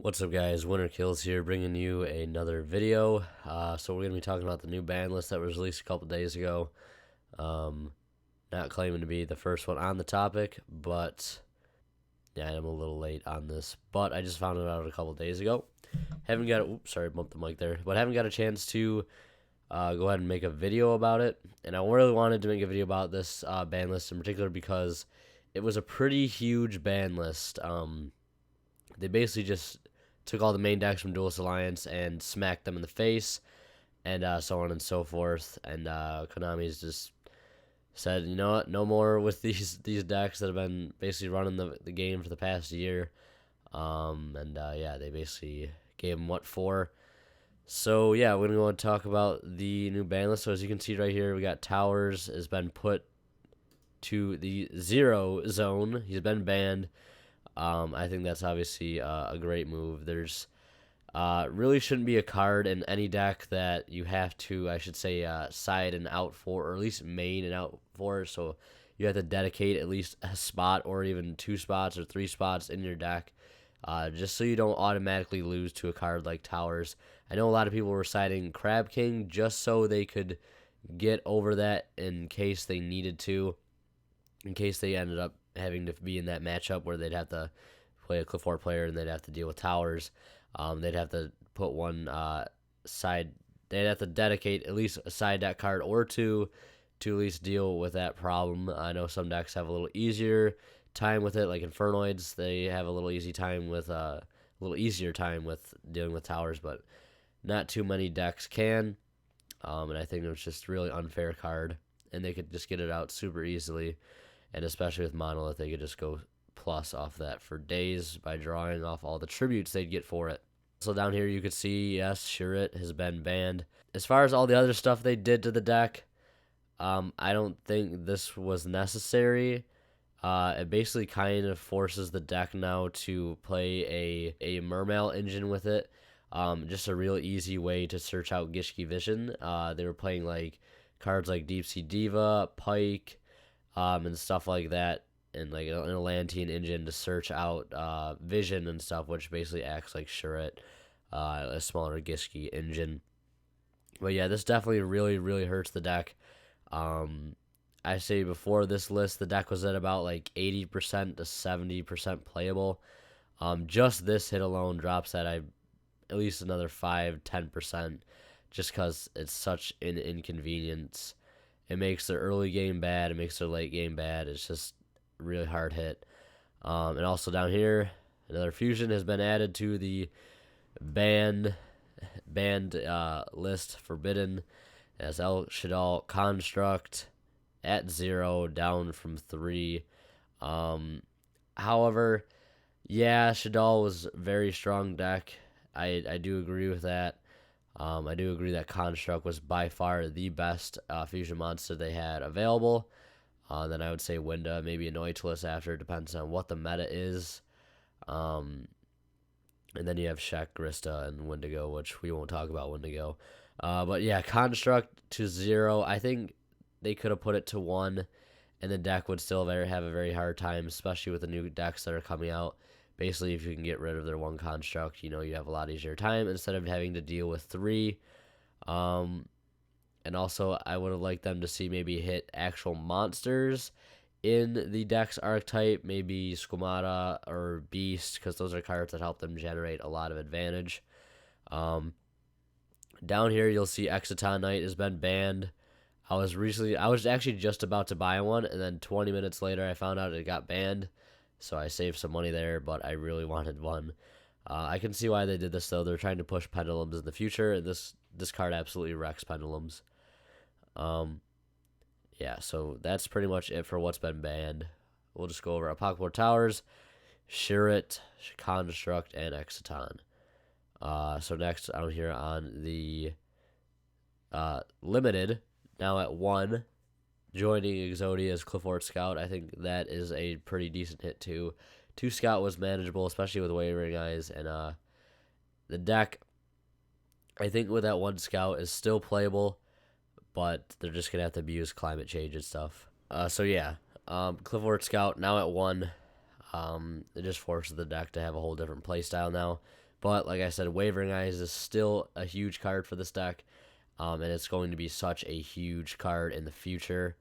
What's up, guys? Winter Kills here, bringing you another video. So we're gonna be talking about the new ban list that was released a couple days ago. Not claiming to be the first one on the topic, but yeah, I'm a little late on this. But I just found it out a couple days ago. Haven't got oops, sorry, bumped the mic there. But haven't got a chance to go ahead and make a video about it. And I really wanted to make a video about this ban list in particular because it was a pretty huge ban list. They basically just took all the main decks from Duelist Alliance and smacked them in the face, and so on and so forth. And Konami's just said, you know what, no more with these decks that have been basically running the game for the past year. Yeah, they basically gave them what for. So yeah, we're gonna go and talk about the new ban list. So as you can see right here, we got Towers has been put to the 0 zone. He's been banned. I think that's obviously a great move. There's really shouldn't be a card in any deck that you have to, I should say, side and out for, or at least main and out for. So you have to dedicate at least a spot or even 2 spots or 3 spots in your deck, just so you don't automatically lose to a card like Towers. I know a lot of people were siding Crab King just so they could get over that in case they needed to, in case they ended up having to be in that matchup where they'd have to play a Qliphort player and they'd have to deal with Towers. They'd have to put one side. They'd have to dedicate at least a side deck card or two to at least deal with that problem. I know some decks have a little easier time with it, like Infernoids. They have a little easier time with dealing with Towers, but not too many decks can. And I think it was just really unfair card, and they could just get it out super easily. And especially with Monolith, they could just go plus off that for days by drawing off all the tributes they'd get for it. So down here you could see, yes, Shaddols has been banned. As far as all the other stuff they did to the deck, I don't think this was necessary. It basically kind of forces the deck now to play a Mermail engine with it. Just a real easy way to search out Gishki Vision. They were playing like cards like Deep Sea Diva, Pike, and stuff like that, and like an Atlantean engine to search out Vision and stuff, which basically acts like Shaddols, a smaller Gishki engine. But yeah, this definitely really hurts the deck. I say before this list, the deck was at about like 80% to 70% playable. Just this hit alone drops that at least another 5-10%, just because it's such an inconvenience. It makes their early game bad. It makes their late game bad. It's just a really hard hit. And also down here, another fusion has been added to the banned list. Forbidden as El Shaddol Construct at 0, down from 3. However, yeah, Shaddol was a very strong deck. I do agree with that. I do agree that Construct was by far the best fusion monster they had available. Then I would say Winda, maybe a Nautilus after, depends on what the meta is. And then you have Shek, Grista, and Wendigo, which we won't talk about Wendigo. But yeah, Construct to 0. I think they could have put it to 1, and the deck would still have a very hard time, especially with the new decks that are coming out. Basically, if you can get rid of their 1 construct, you have a lot easier time instead of having to deal with 3. And also, I would have liked them to see maybe hit actual monsters in the deck's archetype, maybe Squamata or Beast, because those are cards that help them generate a lot of advantage. Down here, you'll see Exciton Knight has been banned. I was actually just about to buy one, and then 20 minutes later, I found out it got banned. So I saved some money there, but I really wanted one. I can see why they did this, though. They're trying to push Pendulums in the future, and this card absolutely wrecks Pendulums. Yeah, so that's pretty much it for what's been banned. We'll just go over Apocalypse Towers, Shaddols, Construct, and Exciton. So next out here on the Limited, now at 1, joining Exodia as Qliphort Scout. I think that is a pretty decent hit too. 2 Scout was manageable, especially with Wavering Eyes, and the deck, I think with that 1 Scout is still playable, but they're just gonna have to abuse climate change and stuff. So yeah, Qliphort Scout now at 1. It just forces the deck to have a whole different playstyle now. But like I said, Wavering Eyes is still a huge card for this deck, and it's going to be such a huge card in the future.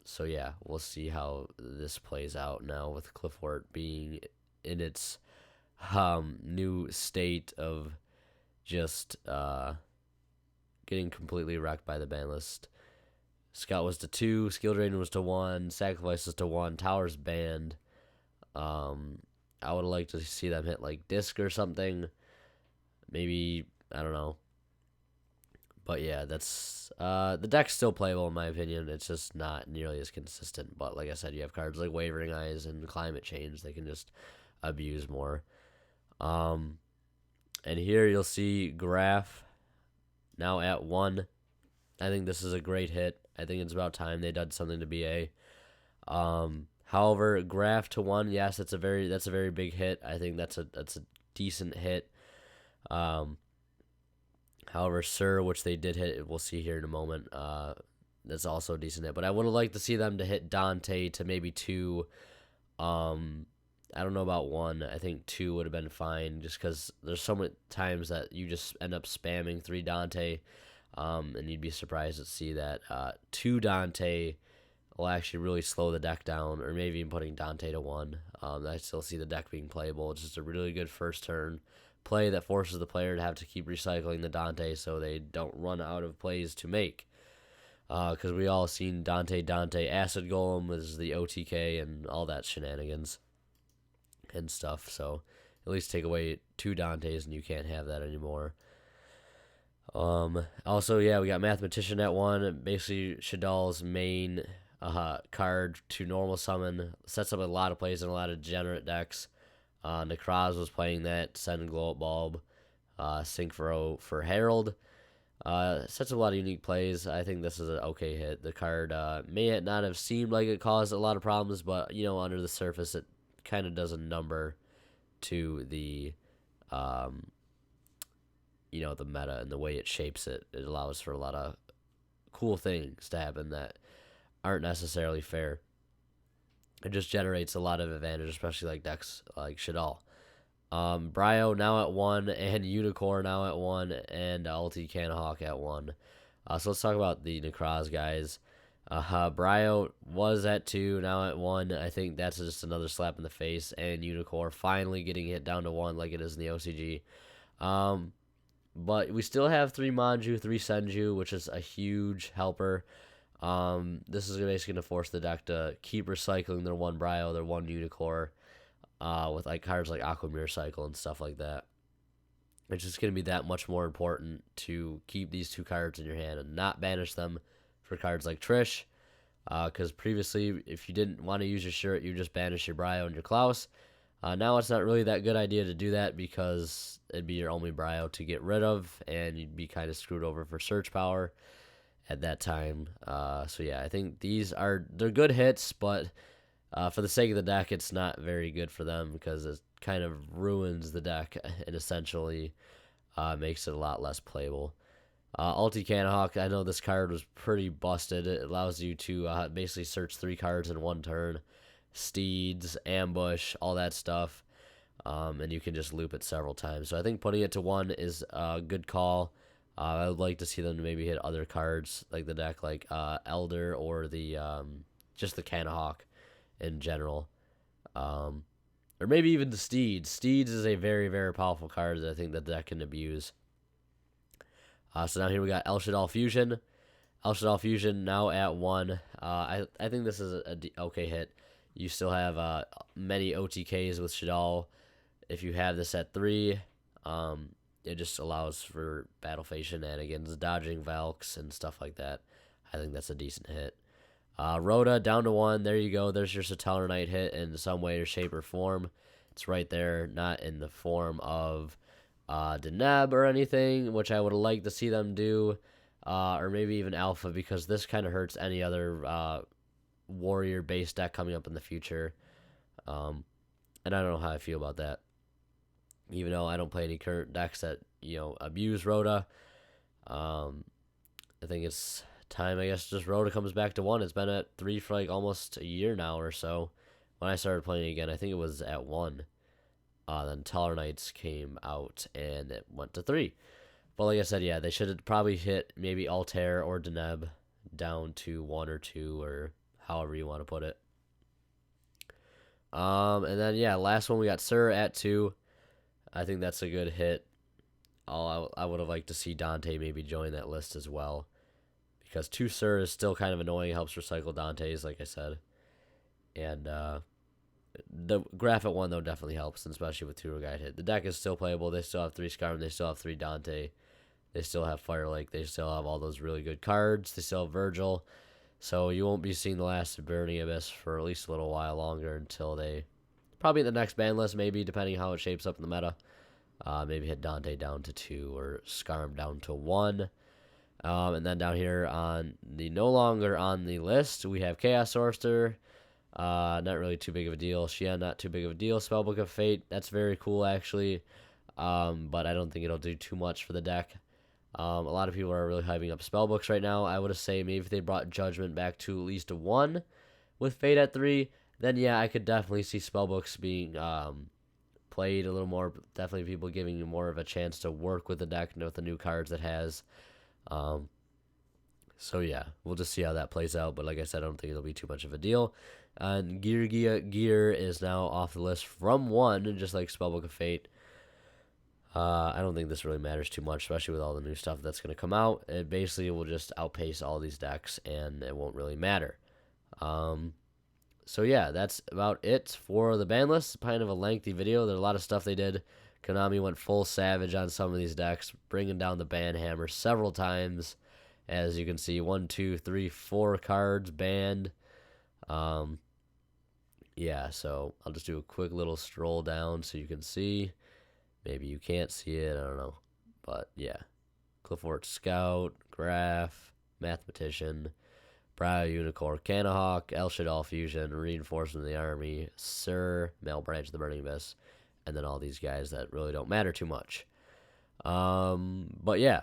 So yeah, we'll see how this plays out now with Qliphort being in its new state of just getting completely wrecked by the ban list. Scout was to 2, Skill Drain was to 1, Sacrifice was to 1, Tower's banned. I would like to see them hit like Disc or something. Maybe, I don't know. But yeah, that's the deck's still playable in my opinion. It's just not nearly as consistent. But like I said, you have cards like Wavering Eyes and Climate Change. They can just abuse more. And here you'll see Graph now at 1. I think this is a great hit. I think it's about time they did something to BA. However, Graph to 1, yes, that's a very big hit. I think that's a decent hit. However, Sir, which they did hit, we'll see here in a moment. That's also a decent hit. But I would have liked to see them to hit Dante to maybe 2. I don't know about 1. I think 2 would have been fine, just because there's so many times that you just end up spamming 3 Dante, and you'd be surprised to see that 2 Dante will actually really slow the deck down, or maybe even putting Dante to 1. I still see the deck being playable. It's just a really good first turn play that forces the player to have to keep recycling the Dante so they don't run out of plays to make. Because we all seen Dante, Acid Golem is the OTK and all that shenanigans and stuff. So at least take away 2 Dantes and you can't have that anymore. Also, yeah, we got Mathematician at 1. Basically, Shaddols' main card to normal summon. Sets up a lot of plays in a lot of degenerate decks. Nekroz was playing that. Send Glow Up Bulb. Sync for Herald. Sets up a lot of unique plays. I think this is an okay hit. The card may not have seemed like it caused a lot of problems, but, you know, under the surface, it kind of does a number to the, you know, the meta and the way it shapes it. It allows for a lot of cool things to happen that aren't necessarily fair. It just generates a lot of advantage, especially like decks like Shaddol. Bryo now at 1, and Unicorn now at 1, and Ulti Canahawk at 1. So let's talk about the Nekroz guys. Bryo was at 2, now at 1. I think that's just another slap in the face, and Unicorn finally getting hit down to 1 like it is in the OCG. But we still have 3 Manju, 3 Senju, which is a huge helper. This is basically going to force the deck to keep recycling their 1 Bryo, their 1 Unicorn, with like cards like Aquamirror Cycle and stuff like that. It's just going to be that much more important to keep these 2 cards in your hand and not banish them for cards like Trish. Because previously, if you didn't want to use your shirt, you just banish your Bryo and your Klaus. Now it's not really that good idea to do that because it'd be your only Bryo to get rid of, and you'd be kind of screwed over for search power at that time. So yeah, I think they're good hits, but for the sake of the deck, it's not very good for them because it kind of ruins the deck and essentially makes it a lot less playable. Ulti Canahawk, I know this card was pretty busted. It allows you to basically search 3 cards in 1 turn. Steeds, Ambush, all that stuff. And you can just loop it several times. So I think putting it to 1 is a good call. I would like to see them maybe hit other cards like the deck, like Elder or the just the Canahawk in general. Or maybe even the Steeds. Steeds is a very, very powerful card that I think the deck can abuse. So now here we got El Shaddoll Fusion. El Shaddoll Fusion now at 1. I think this is a okay hit. You still have many OTKs with Shaddoll. If you have this at 3, it just allows for battle phase shenanigans, dodging Valks and stuff like that. I think that's a decent hit. Rhoda down to 1. There you go. There's your Tellerknight hit in some way or shape or form. It's right there, not in the form of Deneb or anything, which I would like to see them do, or maybe even Alpha, because this kind of hurts any other warrior-based deck coming up in the future. And I don't know how I feel about that. Even though I don't play any current decks that, abuse Rhoda. I think it's time, I guess, just Rhoda comes back to 1. It's been at 3 for like almost a year now or so. When I started playing again, I think it was at 1. Then Tellerknights came out and it went to 3. But like I said, yeah, they should have probably hit maybe Altair or Deneb down to 1 or 2 or however you want to put it. And then yeah, last one we got Sir at 2. I think that's a good hit. I would have liked to see Dante maybe join that list as well, because 2 Sir is still kind of annoying. Helps recycle Dante's, like I said, and the graph at 1 though definitely helps, and especially with 2 guide hit. The deck is still playable. They still have 3 Scarm. They still have 3 Dante. They still have Fire Lake. They still have all those really good cards. They still have Virgil. So you won't be seeing the last of Burning Abyss for at least a little while longer, until they probably in the next ban list, maybe, depending how it shapes up in the meta. Maybe hit Dante down to 2 or Scarm down to 1. And then down here on the no longer on the list, we have Chaos Sorcerer. Not really too big of a deal. Xian, not too big of a deal. Spellbook of Fate, that's very cool actually. But I don't think it'll do too much for the deck. A lot of people are really hyping up spellbooks right now. I would say maybe if they brought Judgment back to at least a 1 with Fate at 3, then yeah, I could definitely see spellbooks being played a little more. Definitely people giving you more of a chance to work with the deck and with the new cards it has. So yeah, we'll just see how that plays out. But like I said, I don't think it'll be too much of a deal. And Gear is now off the list from 1, just like Spellbook of Fate. I don't think this really matters too much, especially with all the new stuff that's going to come out. It basically will just outpace all these decks, and it won't really matter. So yeah, that's about it for the ban list. It's kind of a lengthy video. There's a lot of stuff they did. Konami went full savage on some of these decks, bringing down the ban hammer several times. As you can see, 1, 2, 3, 4 cards banned. Yeah, so I'll just do a quick little stroll down so you can see. Maybe you can't see it, I don't know. But yeah, Qliphort Scout, Graph, Mathematician, Brow Unicorn, Canahawk, El Shaddol Fusion, Reinforcement of the Army, Sir, Malbranch of the Burning Abyss, and then all these guys that really don't matter too much. But yeah,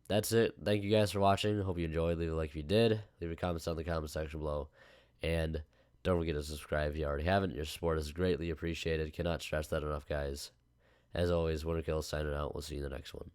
that's it. Thank you guys for watching. Hope you enjoyed. Leave a like if you did. Leave your comments down in the comment section below. And don't forget to subscribe if you already haven't. Your support is greatly appreciated. Cannot stress that enough, guys. As always, Winter Kill signing out. We'll see you in the next one.